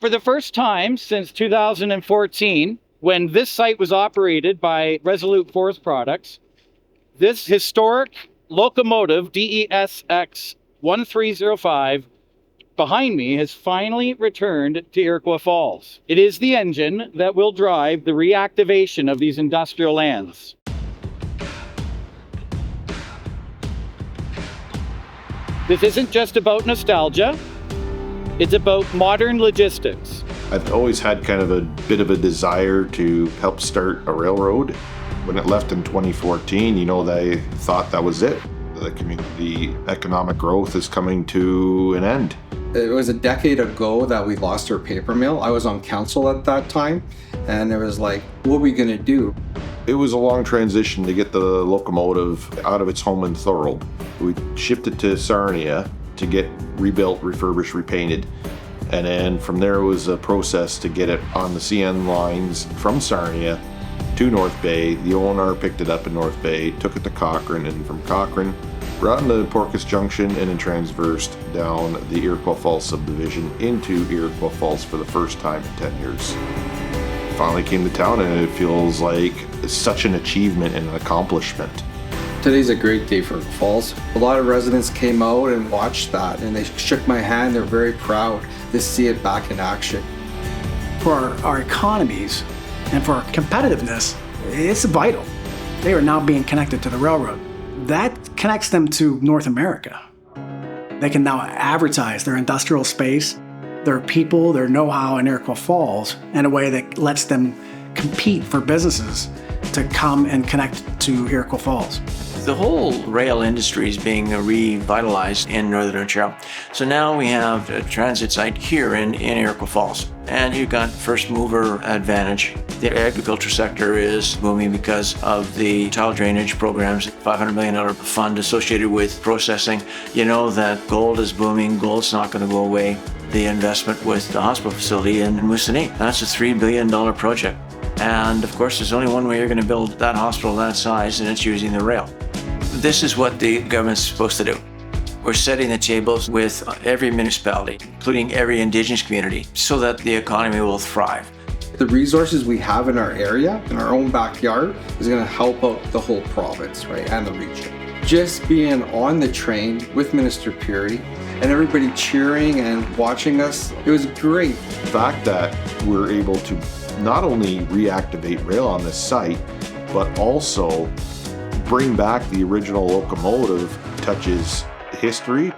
For the first time since 2014, when this site was operated by Resolute Forest Products, this historic locomotive, DESX 1305, behind me has finally returned to Iroquois Falls. It is the engine that will drive the reactivation of these industrial lands. This isn't just about nostalgia, it's about modern logistics. I've always had kind of a bit of a desire to help start a railroad. When it left in 2014, they thought that was it. The economic growth is coming to an end. It was a decade ago that we lost our paper mill. I was on council at that time, and it was like, what are we gonna do? It was a long transition to get the locomotive out of its home in Thorold. We shipped it to Sarnia to get rebuilt, refurbished, repainted. And then from there it was a process to get it on the CN lines from Sarnia to North Bay. The owner picked it up in North Bay, took it to Cochrane, and from Cochrane brought into Porcus Junction and then transversed down the Iroquois Falls subdivision into Iroquois Falls for the first time in 10 years. Finally came to town, and it feels like such an achievement and an accomplishment. Today's a great day for Falls. A lot of residents came out and watched that, and they shook my hand. They're very proud to see it back in action. For our economies and for our competitiveness, it's vital. They are now being connected to the railroad. That connects them to North America. They can now advertise their industrial space, their people, their know-how in Iroquois Falls in a way that lets them compete for businesses to come and connect to Iroquois Falls. The whole rail industry is being revitalized in Northern Ontario. So now we have a transit site here in Iroquois Falls. And you've got first mover advantage. The agriculture sector is booming because of the tile drainage programs, $500 million fund associated with processing. You know that gold is booming, gold's not going to go away. The investment with the hospital facility in Moosonee, that's a $3 billion project. And of course, there's only one way you're going to build that hospital that size, and it's using the rail. This is what the government's supposed to do. We're setting the tables with every municipality, including every Indigenous community, so that the economy will thrive. The resources we have in our area, in our own backyard, is going to help out the whole province, right, and the region. Just being on the train with Minister Peary and everybody cheering and watching us, it was great. The fact that we're able to not only reactivate rail on this site, but also bring back the original locomotive touches history.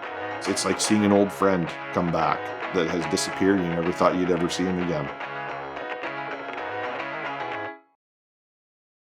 It's like seeing an old friend come back that has disappeared and you never thought you'd ever see him again.